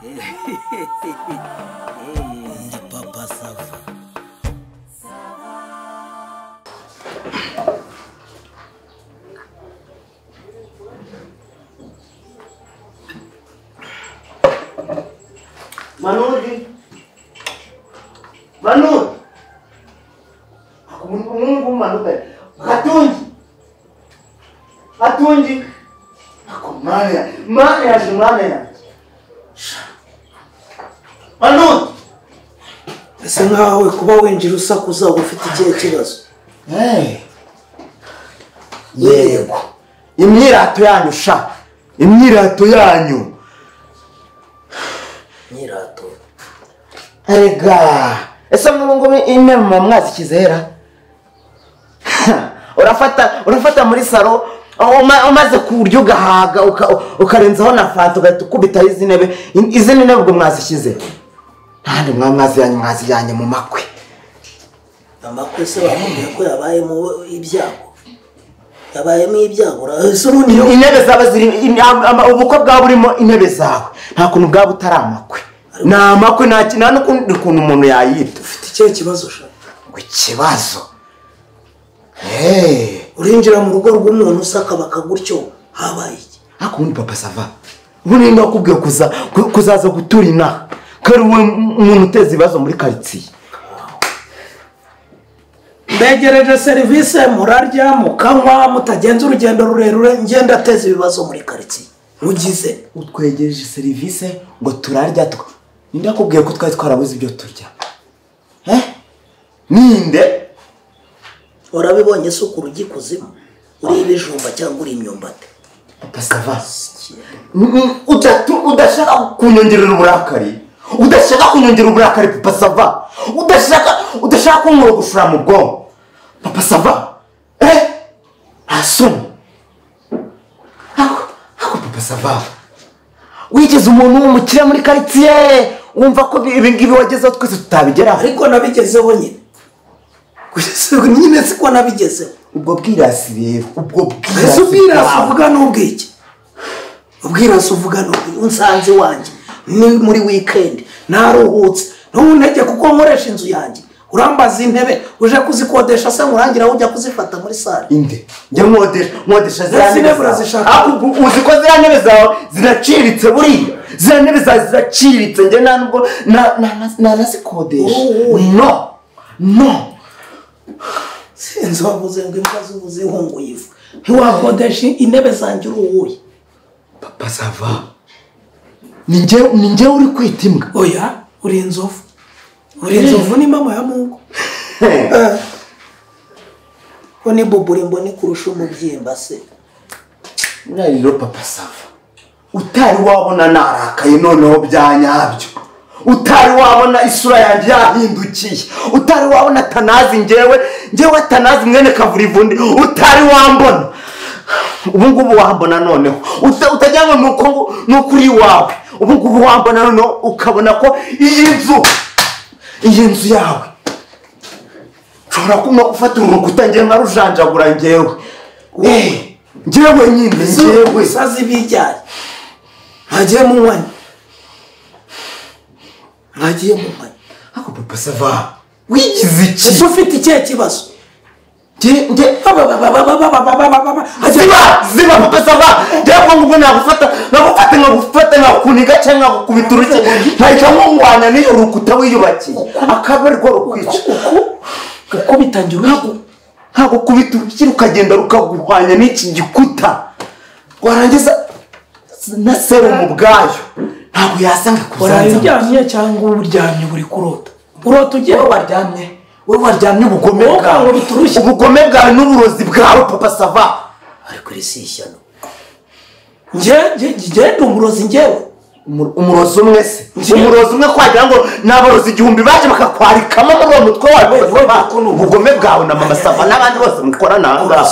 Ndi Papa Sava. Manudi. Mungu Manudi. Hatunji. Akomaya. Mane. Manudi. Ese nkawe kuba winjira usakuza ufite ikihe kibazo? Yego. Imyirato yanyu sha. Imyirato yanyu. Nyirato. Ega. Ese mungu ine mwazi kizera. Urafata muri saro umaze kurya ugahaga ukarenzaho na fanta ugahita ukubita izi ntebe ubwo mwazishyize. Nandi mwazi yanye mu makwe. Amakwe se bamubwiye ko yabayemo ibyago. Intebe zaba ziri ubukwe bwa burimo intebe zawe. Nta kuntu bwa butari amakwe. Na amakwe nta n'ukundi kuntu umuntu yayita. Ufite ikihe kibazo sha? Ngo ikibazo. Urinjira mu rugo rw'umuntu usaka bakagutyo habaye iki? Akundi Papa Sava. Ubundi ndakubwiye kuzaza gutura ina. Kari we umuntu uteza ibibazo muri quartier. Mbegereje service murarya mukanywa mutagenza urugendo rurerure ngenda ateza ibibazo muri quartier. Mugize utwegereje service ngo turarya ndakubwiye ko twari twarabuze ibyo turya. Ninde? Urabibonye se ku rugi kuzimu uri ibijumba cyangwa uri imyumbati? Papa Sava. Udashaka kunyongerera uburakari. Papa Sava. Udashaka kunkora gushura mu bwonko. Papa Sava. Asum. Ako Papa Sava. Wigeze umuntu w'umukire muri quartier wumva ko ibi ngibi wagezeho twese tutabigera. Ariko nabigezeho nyine. Nyine siko nabigezeho. Ubwo bwirasi rero. Ubwirasi uvuga n'ubwiki. Ubwirasi uvuga n'ubwiki. Unsanze wanjye ni muri weekend naruhutse. Ntuntege kuko nkoresha inzu yanjye. Urambaza intebe uje kuzikodesha se murangira ujya kuzifata muri sale. Inde. Njye modesha zirashaka. Uzi ko zira ntebe zawe ziraciritse buriya. Zira ntebe zawe ziraciritse njye nubwo nazikodesha. No. Sinzi wavuze ngo imbwa z'ubuzi ihunguye ivu. Ntiwakodesha intebe zanjye uruhuye. Papa Sava. Ni njye uri kwita imbwa. Oya, uri inzovu. Ni mama ya Mungu. Ko ni buburi mboni kurusha umubyimba se. Rero Papa Sava. Utari wabona narakaye noneho byanyabyo. Utari wabona isura yanjye yahindukiye. Utari wabona Tanazi njyewe Tanazi mwene Kavurivundi. Utari wambona. Ubu ngubu wambona noneho. Utajyanywe nuko uri wawe. Ubu ngubu wambona noneho ukabona ko iyi nzu yawe. Nshobora kuma gufata urukuta njye nkarujanjagura njyewe. Njyewe nyine njyewe. Sazi bijyanye. Hagiye mu mwanya. Ako Papa Sava. Wigize iki? Ese ufite ikihe kibazo? Ziba Papa Sava. Njyewe ngo nagufata nkakuniga cyangwa nkakubita uruke. Ntahita nkungwana n'iyo rukuta wiyubakiye. Akabarwa rukwica. Uko bitangira ntabwo kubita uruke rukagenda rukaguhwanya n'iki gikuta. Warangiza na serumu bwayo. Ntabwo yasanga kuzanza. Uryamye cyangwa uryamye buri kurota. Urota ugiye waryamye ubugome bwawe. Ubugome bwawe n'uburozi bwawe Papa Sava. Ariko iri si ishyano. Njye umurozi njyewe. Umurozi umwe se. Umurozi umwe kwagira ngo n'abarozi igihumbi baje bakakwarikamo muri uwo mutwe wawe. Ubugome bwawe na Mama Sava n'abandi bose mukora nanga.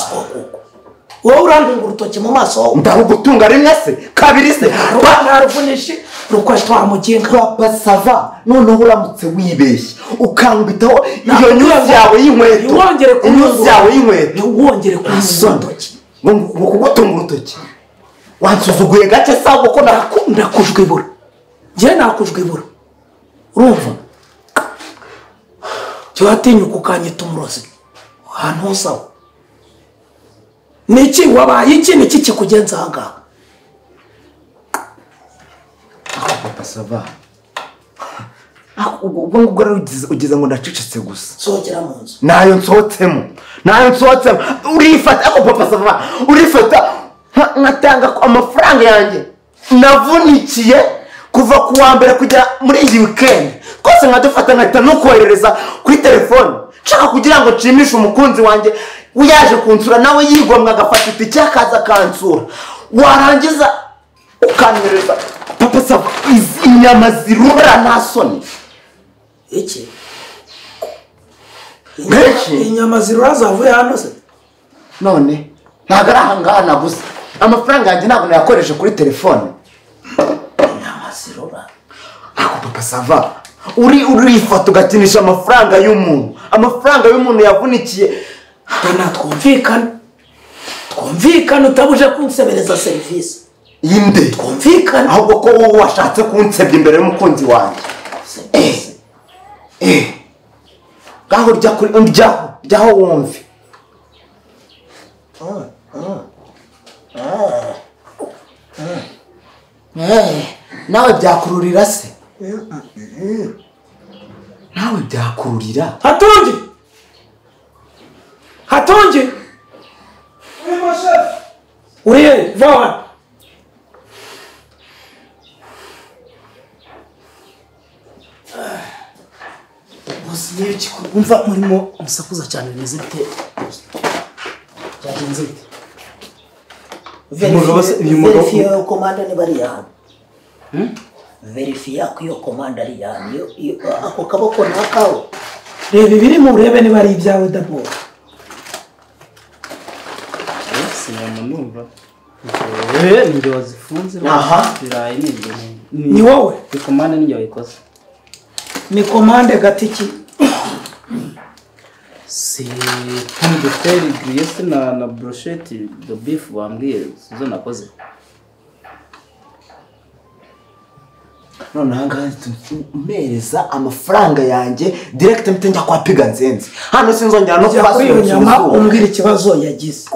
Wowe urandunga urutoki mu maso. Ndarugutunga rimwe se kabiri se. Ntaruvunishe rukwashwa wamugenga. Papa Sava noneho uramutse wibeshye ukangwitaho iyo nyuzi yawe y'inkweto. Wongere wongere kunyuza urutoki. Kugutunga urutoki. Wansuzuguye gace sawa ko ndakujwibura. njye nakujwibura urumva cyo watinyuka ukanyita umurozi ahantu hose aho niki wabaye iki niki kikugenza ahangaha papa sava ubwo ngubwo ugize ngo ndacecetse gusa sohokera mu nzu nayo nsohotsemo urifata ako papa sava urifata nkatanga amafaranga yanjye navunikiye kuva ku wa mbere kujya muri iyi weekend kose nkadufata nkahita no koherereza kuri telefone nshaka kugira ngo nshimishe umukunzi wanjye uyaje kunsura nawe yigomwa agafata itike akaza akansura warangiza ukanyohereza papa sava inyama zirura nta soni iki inyama zirura zavuye hano se none ntabwo ari ahangaha naguze amafaranga yanjye ntabwo nayakoresha kuri telefone inyama zirura ako papa sava urifata ugakinisha amafaranga y'umuntu yavunikiye twumvikane utabuje kunsebereza serivisi yinde twumvikane ahubwo ko wowe washatse kunsebya imbere y'umukunzi wanjye ngaho ryaho wumve nawe byakururira se nawe byakururira hatonge uriye vawa bose niyo umva murimo umusakuza cyane bimeze bite byagenze bite verifiye komanda ni bari yawe verifiye ko iyo komanda ari yawe ako kaboko nakawe reba ibirimo urebe niba ari ibyawe dabo numva nibyo wazifunze birayi nibyo ni wowe ikomande nijye wayikoze ni komande gatiki si pomme de terre grillée na brochette de beef bambwiye sizo nakoze none ahangaha mpereza amafaranga yanjye direct mpite njya kwa piga nzenze hano sinzongera no kubasura inyama umbwira ikibazo yagize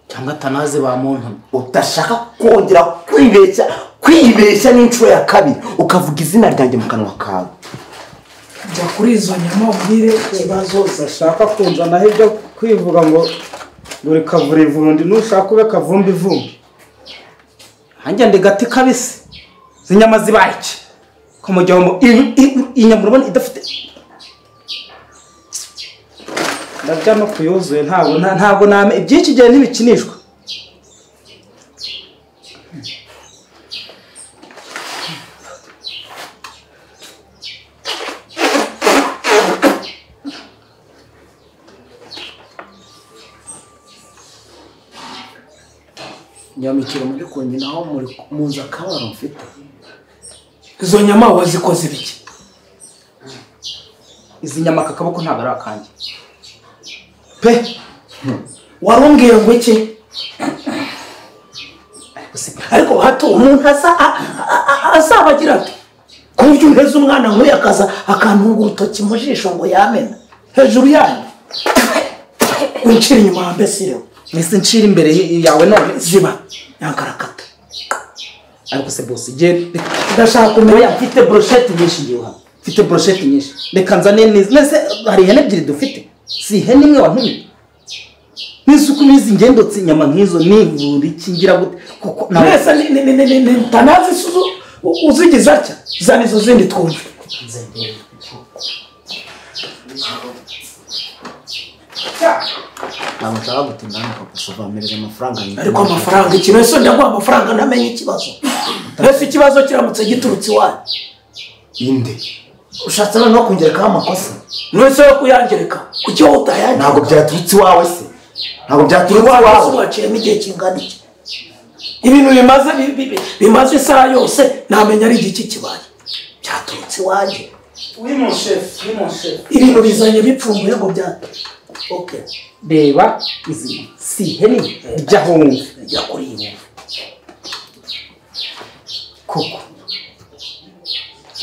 cyangwa tanaze ba muntu utashaka kongera kwibeshya n'inshuro ya kabiri ukavuga izina ryanjye mu kanwa kawe jya kuri izo nyama umbwire ikibazo zashaka kunzanaho ibyo kwivuga ngo dore kavura ivundi nushaka ube kavumba ivumbi hanjye ndi gati kabisi zinyama zibaye iki kumujyamo inyama urabona idafite ndajya no kuyuzuye ntabwo name ibyinshi gihe ntibikinishwa nyamikiro muri konye naho muri muza kabaro mfite izo nyama wazikoze biki izi nyama kakaboko ntabwo ari akanjye pe warumbwiye ngo iki ariko hato umuntu azabagira ati kuburyo uheze umwana nk'uyu akaza akantunga urutoki mu jisho ngo yamena hejuru yanyu wincira inyuma wa mbesireho mbese ncira imbere yawe none ziba yankarakata ariko se bose genda ndashaka kumenya mfite brochette nyinshi ngiye hano mfite brochette nyinshi reka nzane neza hari ihene ebyiri dufite si ihene imwe wantumye n'isuku n'izi ngendotse inyama nk'izo nivura iki ngira gute kuko mwese ni tanazi suzu uzigize atya zana izo zindi twumve ntabwo nshaka gutinda hano papa sava mpereza amafaranga ariko amafaranga ikintu wese ndaguha amafaranga namenye ikibazo mbese ikibazo kiramutse giturutse iwanyu inde ushatse no kungerekaho amakosa mwese yo kuyangereka kuki wowe utayangereka ntabwo byaturutse iwawe se ntabwo byaturutse iwawe waciyemo igihe kingana iki ibintu bimaze isaha yose ntamenya ari igiki kibaye byaturutse iwanjye ibintu bizanye bipfumbuye ngo byate okay reba izi si ihene jya wumve jya kuri iyi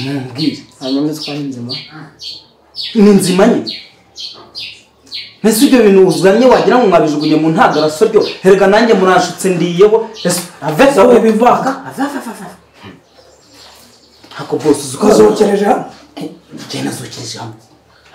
mumbwire hanyuma izwa n'inzima ni nzima nyine mbese ibyo bintu uzanye wagira ngo mwabijugunye mu ntagaraso ryo herega nanjye murashutse ndiyeho avesa wowe bivanga hako bose ukazokereje hano njye nazokereje hano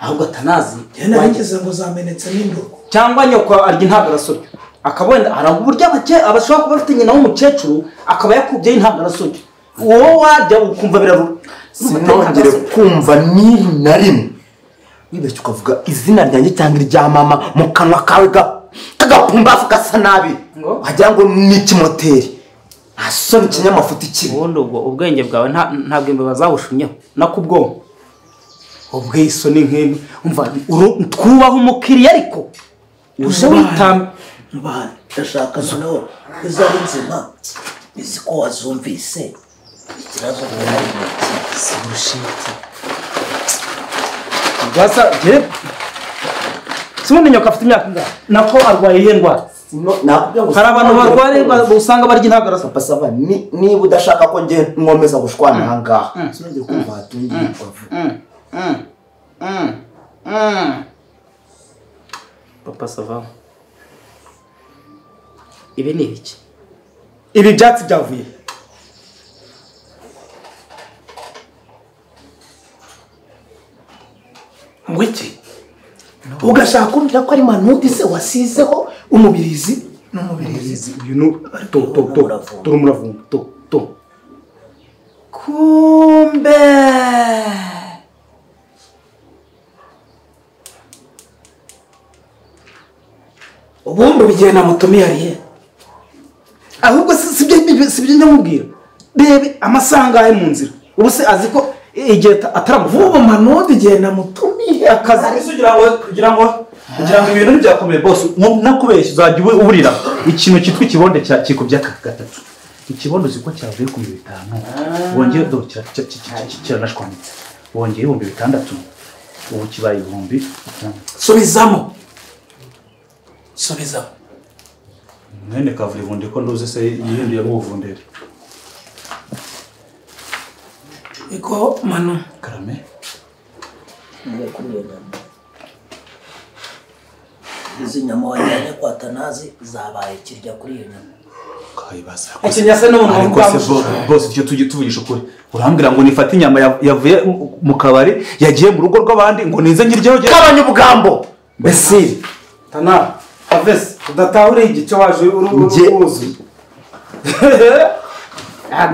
ahubwo atanazi njye nagize ngo zamenetse n'indogo cyangwa nyoko arya intagaraso ryo akaba wenda hari uburyo abashobora kuba bafite nyina w'umukecuru akaba yakubyeho intagaraso ryo wowe wajya ukumva birarura sinongere kumva n'iri na rimwe wibeshye ukavuga izina ryanjye cyangwa irya mama mu kanwa kawe kagapumbafu gasa nabi wagira ngo ni ikimoteri nta soni ikinyamafuti kibi ubundi ubwenge bwawe ntabwo imbeba zawushunyeho nakubwonko ubwisoni nk'imwe umva twubaha umukiriya ariko uje witamba bana ndashaka noneho izari nzima izi ko wazumvise ikibazo cyari si burushiti basa je simundi nyoka afite imyaka ingahe nako arwaye iyihe ndwara hari abantu barwara usanga barya intagaraso pasaba niba udashaka ko nge nkomeza gushwana aha ngaha sinongere kumva hatungiye papa sava ibi ni ibiki ibi byatsi byavuye ngwiki ugashaka kumvira ko ari manuti se wasizeho umubirizi n'umubirizi ibintu turi umuravumba kumbe ubundi ubigiye namutumiye ariye ahubwo sibyo ndamubwira rebe amasaha angahe mu nzira ubu se azi ko igihe ataramuvuba ubu manuti igihe namutumiye akazi kugira ngo ibintu ntibyakomeye bose nakubeshya uzajya uburira ikintu cyitwa ikibondo kikubye gatatu ikibondo uzi ko cyavuye ku 500 wongeye kiranashwanitse wongeye 600 ubu kibaye 1000 subizamo mwene kavuri bundi ko nduze se yihinduye ubuvundere iko manu karame izi nyama wajyanye kwa Tanazi zabaye kirya kuri iyo nyama kayibaza ikinyase n'umuntu bose icyo tujye tuvugisha ukuri urambwira ngo nifate inyama yavuye mu kabari yagiye mu rugo rw'abandi ngo nize ngiryeho kabanya ubugambo Besiri Tana Avesi udatahure igice waje uruzi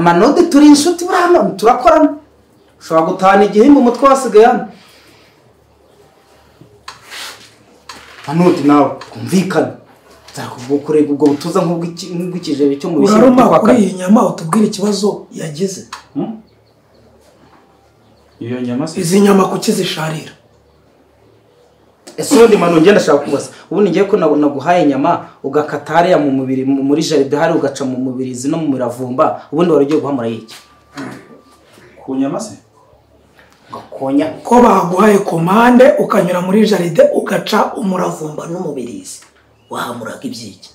manode turi inshuti burano turakorana ushobora gutahana igihimba umutwe wasigaye hano manode nawe kumvikana nzakuvukurega ubwo butuza nk'ubw'ikijebe cyo mu bishyimbo uraruma kuri iyi nyama utubwira ikibazo yagize iyo nyama se izi nyama kuki zisharira ese ubundi manu ngenda ashaka kubaza ubundi ngiye ko naguhaye inyama ugakata hariya mu mubiri muri jaride hari ugaca mu mubirizi no mu miravumba ubundi wari ugiye guhamura yiki ku nyama se gakonya ko baguhaye komande ukanyura muri jaride ugaca umuravumba n'umubirizi wahamuraga ibyiki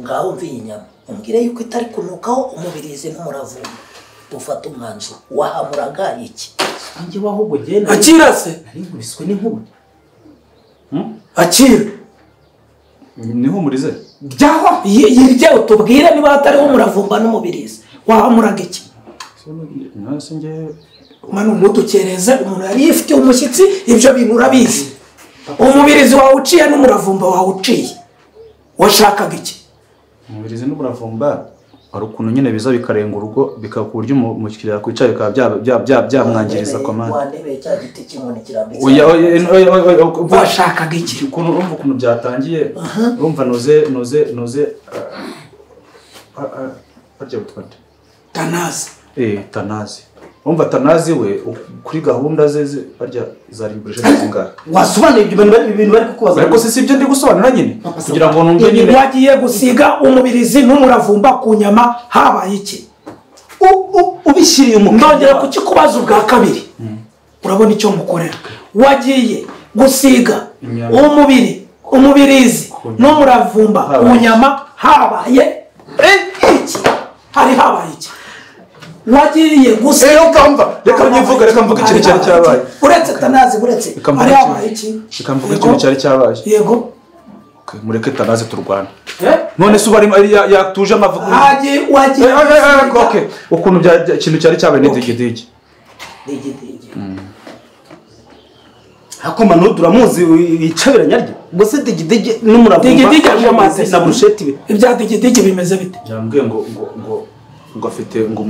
ngaho mvi inyama umbwire yuko itari kunukaho umubirizi n'umuravumba ufata umwanzuro wahamuraga iki anjye wahubwo genda akira se narinkubiswe n'inkuba akira niho murize byaho yirye utubwire niba hatariho umuravumba n'umubirizi wahamuraga iki nase nge manu mudukereze umuntu yari yifitiye umushyitsi ibyo bintu urabizi umubirizi wawe uciye n'umuravumba wawe uciye washakaga iki umubirizi n'umuravumba hari ukuntu nyine biza bikarenga urugo bikaba ku buryo umukiriya kwicara bikaba byamwangiriza komande wandebeye cya giti cy'inkoni kirambitse washakaga iki ukuntu urumva ukuntu byatangiye urumva noze barya butwate Tanazi Tanazi urumva Tanazi we kuri gahunda ze barya zarimburije zingahe wasobanuye ibyo bintu bari kukubaza ariko si ibyo ndi gusobanura nyine kugira ngo numve nyine wagiye gusiga umubirizi n'umuravumba ku nyama habaye iki ubishyiriye ndongera kukikubaza ubwa kabiri urabona icyo mukorera wagiye gusiga umubirizi n'umuravumba ku nyama habaye iki hari habaye iki wagiye gusa reka mvuge ikintu cyari cyabaye uretse Tanazi uretse ari habaye iki reka mvuge ikintu cyari cyabaye yego mureke Tanazi turwana none se ubari yatuje amavuko wagiye okay ukuntu bya ikintu cyari cyabaye ni digidigi Hakoma no turamuzi icabiranya ryo gusa digidigi n'umuravumba amazi na brusheti ibya digidigi bimeze bite yambwiye ngo afite ngo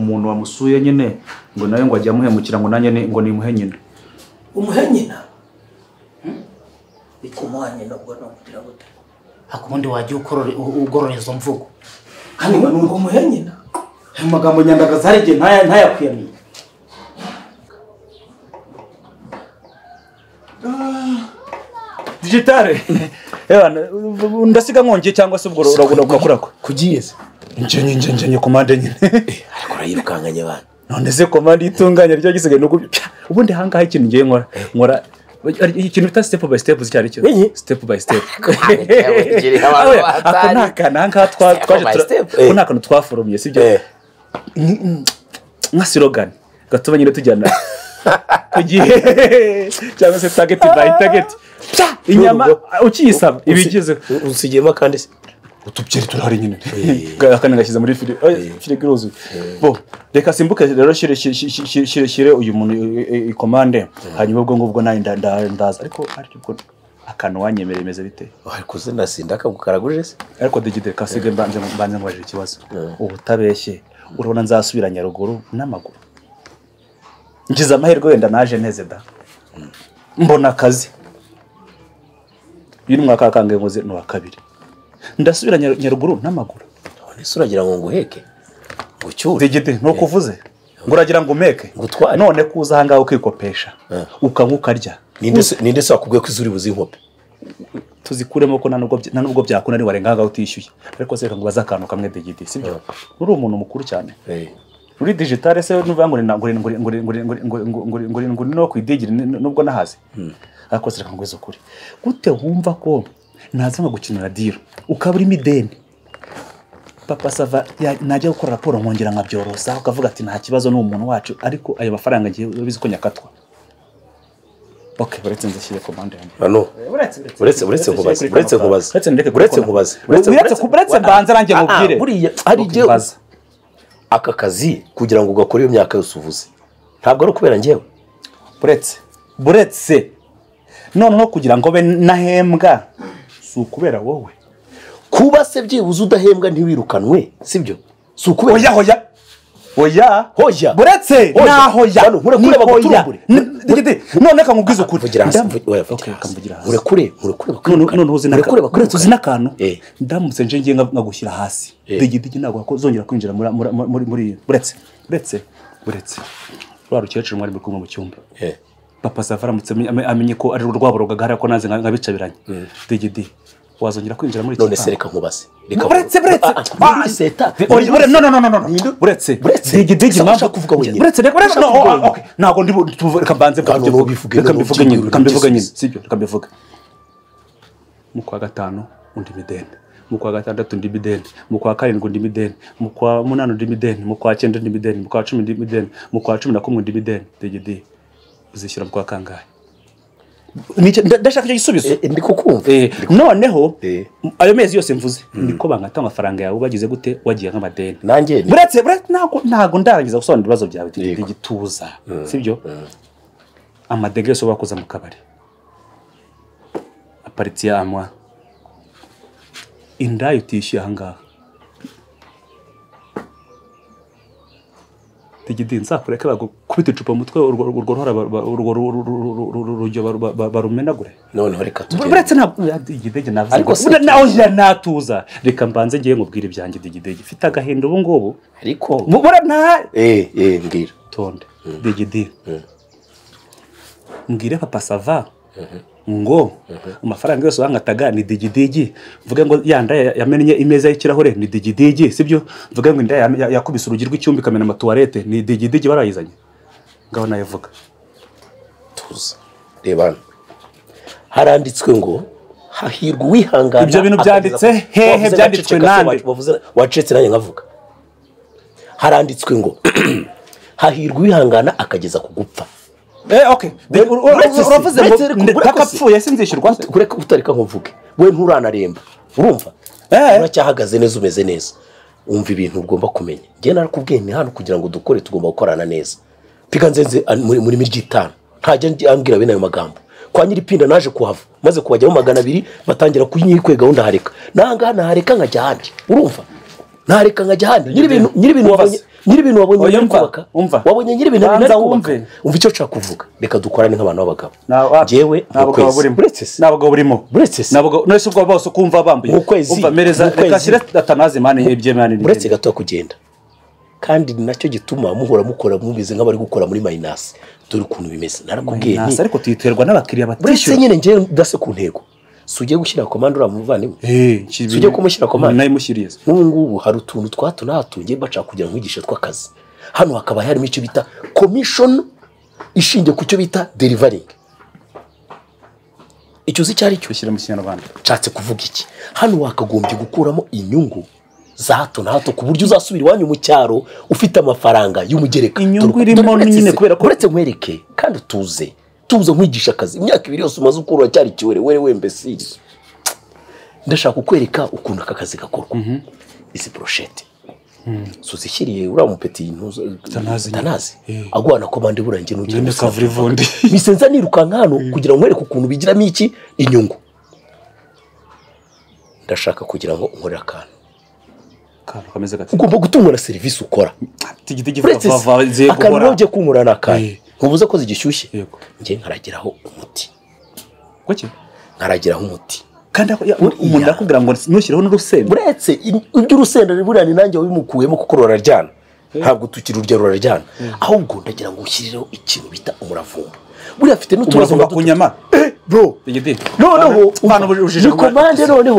umuntu wamusuye nyine ngo nawe ngo ajya muhemukira ngo nanye ngo ni muhenyina umuhenyina ikumuhanye nabwo no kugira gute hakubundi wagiye ugororeza mvugo kandi ngo umuhenyina amagambo nyandagaza hari igihe ntayakwiyamiye digitale ndasiga nkongiye cyangwa se ubwo uragura kugiyeze nje komande nyine ariko urayirukanganye bana none se komande itunganya ryo gisigaye nuko ubundi hangaha ikintu ngiye nkora ikintu bita step by step cyari cyo step by step ako naka twaje ko naka twaforumye sibyo nka slogan gatuma nyine tujyana kugiye cyangwa se target by target inyama ukiyisaba ibigize usigiyemo kandi se utubyeri turahari nyine kandi ngashyize muri fili girozo bo reka simbuke rero shire uyu muntu ikomande hanyuma ubwo ngubwo nayo ndaza ariko ariko akantu wanyemereye imeze bite ariko se nasinda akagukaraguje se ariko digide kasige mbanze ngwaje ikibazo ubutabeshye urabona nzasubira Nyaruguru n'amaguru ngize amahirwe wenda naje neze da mbona akazi yiri mwaka kange ngoze no kabiri ndasubira Nyaruguru n'amaguru none suragira ngo nguheke gucyure digide no kuvuze nguragira ngo umeke none kuza hanga ukikopesha ukangukarya ninde se wakubwiye ko izuri buzi inkope tuzikuremo ko nanubwo byakuna ari warenga hanga utishyuye ariko se ngo bazakantu kamwe digide sibyo uri umuntu mukuru cyane uri digitale se nuvuga ngo no kwidigire nubwo nahaze ariko se ngo ngwezo kuri gute wumva ko naza ngo gukinira diro ukabura imideni papa sava najya gukora raporo nkongera nkabyorosa ukavuga ati nta kibazo n'umuntu wacu ariko ayo mafaranga ngiye bizi ko nyakatwa okay baretse nzashyire commande hano uretse banza rangiye mubwire buriya ari je aka kazi kugira ngo ugakore iyo myaka yose uvuze ntabwo ari ukubera ngewe buretse noneho kugira ngo be nahembwa si ukubera wowe kuba se byibuze udahembwa ntiwirukanwe sibyo si ukubera oya buretse nahoya nkureba guturumbure none kamubwiza ukuri murekure none uzi n'akantu ndamutse nje ngiye nkagushyira hasi digidigi ntabwo kozongera kwinjira muri buretse rwarukecuru mwari kumwe mu cyumba papa Sava aramutse amenye ko ari urwaboroga gahara ko naze nkabicabiranye digidi wazongera kwinjira muri none se reka nkubase buretse buretse digidigi mpamvu kuvuga wenyine buretse ntabwo ndi reka mbanze reka mbivuge nyine sibyo reka mbivuge mu kwa gatanu undi mideni mu kwa gatandatu ndi mideni mu kwa karindwi ndi mideni mu kwa munani ndi mideni mu kwa cyenda ndi mideni mu kwa 10 ndi mideni mu kwa 11 ndi mideni digidi uzishyira mu kwa kangahe ndashaka cyo gisubizo ndi kukumva noneho ayo mezi yose mvuze niko bangata amafaranga yawe bagize gute wagiye nk'amadeni nanjye buretse ntago ndarangiza gusobanura ibibazo byawe digituza sibyo amadege yose bakoza mu kabari aparitse amwa indayo utishyuye ahangaha digidi nzakureka bagukubita icupa mutwe urwo rujyo barumenagure none reka tugende buretse digidege navuze ariko naho natuza reka mbanze ngiye nkubwira ibyanjye digidege fita agahinda ubu ngubu ariko mubura nta mbwira tonde digidi mbwire papa Sava ngo amafaranga yose wangataga ni digidigi mvuge ngo yanda yamenye imeza y'ikirahure ni digidigi sibyo mvuge ngo inda yakubise urugi rw'icyumba kamena amatuwarete ni digidigi barayizanye ngaho nayo vuga tuza reba haranditswe ngo hahirwa wihangana ibyo bintu byanditse hehe byanditswe nande wacetse nanjye nkavuga haranditswe ngo hahirwa uwihangana akageza ku gupfa. Okay. Uravuze ngo kakapfuye sinzishyurwa se. Kureka utareka nkuvuge. We nturanaremba. Urumva? Uracyahagaze neza umeze neza. Umva ibintu ugomba kumenya. Ngiye narakubwiye ni hano kugira ngo dukore tugomba gukorana neza. Pika nzenze muri miryi 5. Ntajya ambwira bene ayo magambo. Kwa nyiripinda naje kuhava maze kubajyaho 200 batangira kuyinyikwe gahunda hareka. Nanga hareka nkajya handi. Urumva? Nareka nkajya handi. Nyiribintu wabonye kubaka. Wabonye nyiribintu binari kubaka. Umva icyo nshaka kuvuga. Reka dukorane nk'abantu b'abagabo. Jewe nabagabo burimo. Nabagabo nese ubwo bose kumva bambuye. Umva mereza reka shire atanaze mane ibyemane. Uretse gato kugenda. Kandi nacyo gituma muhora mukora mubize nk'abari gukora muri minus. Dore ukuntu bimeze. Narakubwiye ni. Ariko tuyiterwa n'abakiriya batishyura. Uretse nyine ngiye ndase ku ntego. Suje gushyira komande uramuvandimwe. Suje kumushyira komande. Nayi mushyiriye. Ngubu hari utuntu twato natungiye baca kugira nkwigisha twakazi. Hano hakaba harimo icyo bita commission ishingiye ku cyo bita delivering. Icyo uzi cyari cyo ushyira mu Kinyarwanda. Nshatse kuvuga iki? Hano wakagombye gukuramo inyungu za hato na hato ku buryo uzasubira iwanyu mu cyaro ufite amafaranga y'umugereka. Inyungu irimo nyine kubera ko uretse nkwereke kandi tuze nkwigisha akazi imyaka 2 yose umaze ukura cyari kiwere wewe mbesiri. Ndashaka kukwereka ukuntu aka kazi gakorwa. Izi brochette suzishyiriye uramupeti tanazi agwana komande burangiye n'ugiye mu kavurivundi bisenza nirukanka hano kugira ngo nkwereke ukuntu bigiramo iki inyungu. Ndashaka kugira ngo nkorera akantu kameze gati ugomba gutungwa na service ukora tigitigi vava ze gukora akantu uje kumurana akaye nkubuze ko zigishyushye ngiye nkaragiraho umuti kuki nkaragiraho umuti kandi umuntu akubwira ngo nushyiraho n'urusenda uretse ibyo urusenda riburani nanjye wabimukuyemo kuko ruraryana ntabwo tukiri urya ruraryana ahubwo ndagira ngo ushyireho ikintu bita umuravumba buriya afite n'utubazo kunyama bro noneho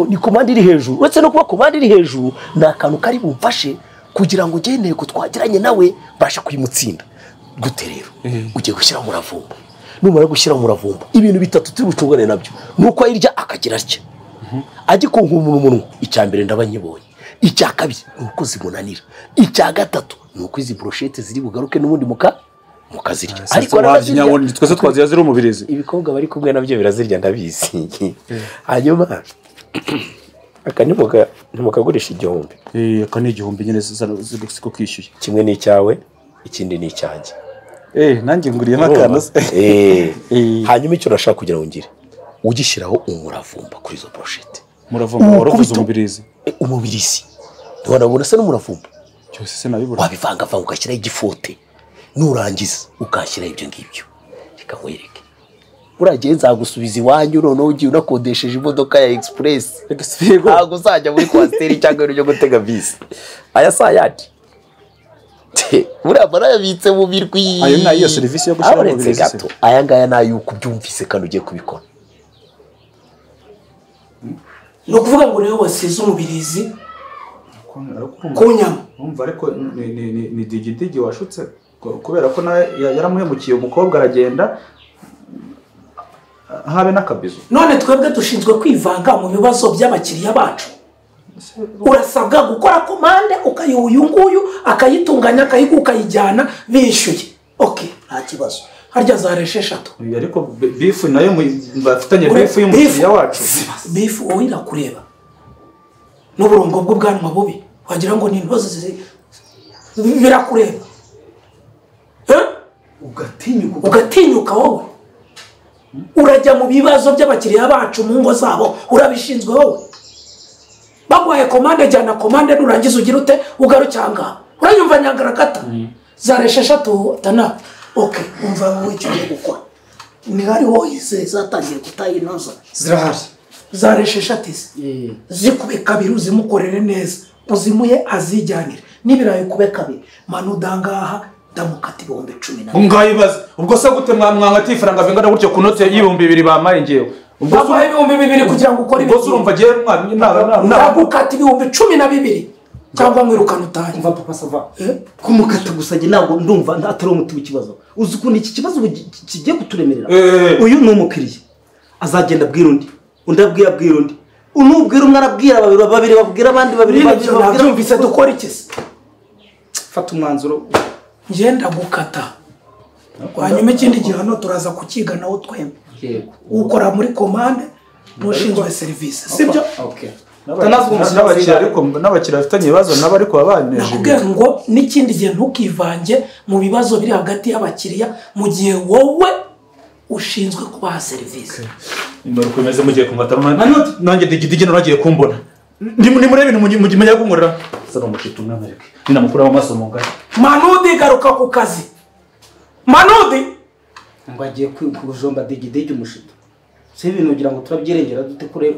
ni komande iri hejuru uretse no kuba komande iri hejuru ni akantu kari bumfashe kugira ngo ugende ko twagiranye nawe basha kuyimutsinda gute rero ugiye gushyira umuravumba numara gushyira umuravumba ibintu bitatu turi bucungane nabyo nuko ayirya akagira atya agikonka umunwa icya mbere ndabanyibonye icya kabiri nuko zimunanira icya gatatu nuko izi brochette ziri bugaruke n'ubundi mukazirya ariko arabazirya twese twazira ziri umubirizi ibikobwa bari kumwe nabyo birazirya ndabizi hanyuma akanyumuga ntimukagurisha igihumbi akani igihumbi nyine ziko kwishyuye kimwe n'icyawe ikindi n'icyanjye nanjye nguriye makana hanyuma icyo nashaka kugira ngo ngire ugishyiraho umuravumba kuri zo brochette umuravumba waravuze umubirizi ntiwanabona se n'umuravumba cyose se nabibura wabivanga ugashyiraho igifote nurangiza ukashyiraho ibyo ngibyo reka nkwereke uragiye nzagusubiza iwanyu noneho ugiye unakodesheje imodoka ya express ntabwo uzajya muri kwasiteri cyangwa ibintu byo gutega bisi aya saa yandi buriya barayabitse mu birwi ayo ni iyo serivisi yo gushyira mu birezi aya ngaya ni ay'uko ubyumvise kandi ugiye kubikora ni ukuvuga ngo rero wasize umubirizi ku nyama umva ariko ni digidigi washutse kubera ko yaramuhemukiye umukobwa aragenda habe n'akabizo none twebwe dushinzwe kwivanga mu bibazo by'abakiriya bacu urasabwa gukora komande ukayiha uyu nguyu akayitunganya akayijyana bishyuye okay nta kibazo harya zareshe 3 ariko bifu nayo bafitanye bifu y'umukiriya wacu bifu wowe irakureba n'uburongo bw'ubwanwa bubi wagira ngo ni intozi birakureba ugatinyuka wowe urajya mu bibazo by'abakiriya bacu mu ngo zabo urabishinzwe wowe bagwaye komande jyana komande nurangiza ugira ute ugarucyanga uranyumva nyangarakata zareshe 3 tana okay umva wowe icyo gukora ni hari woyise zatangiye kutayinoza zirahari zareshe 3 zikube kabiri uzimukorere neza uzimuye azijyanire nibiraye kube kabiri manudangaha ndamukati 10,000 ungayibaza ubwo se gute mwangati ifaranga bingana gutyo kunote y'ibihumbi 2 bamaye ngewe ubwo babaye 2,000 kugira ngo ukore ibyo urumva giye ndagukati 12,000 cyangwa mwirukana utaye umva papa sava kumukata gusage ntabwo ndumva ntatari umuti w'ikibazo uzi ukuntu iki kibazo kigiye kuturemerera uyu ni umukiriya azagenda abwira undi abwira undi unubwira umwe arabwira babiri babwira abandi babiri babyumvise dukora iki fata umwanzuro ngenda gukata hanyuma ikindi gihano turaza kukiga nawo twembi yego ukora muri komande n'ushinzwe serivisi sibyo okay n'abakiriya ariko n'abakiriya bafitanye ibibazo nabo ariko babaneje nakubwiye ngo n'ikindi gihe ntukivange mu bibazo biri hagati y'abakiriya mu gihe wowe ushinzwe kubaha serivisi imbere ukomeze mugiye kumwata nanjye digidigi nagiye kumbona ni murebe ibintu mujya kunkorera sano mushito mwamereke nina mukura amaso mu ngari Manudi garuka ku kazi Manudi ngo agiye kujomba digidigi umushito si ibintu ugira ngo turabyirengera dute kureba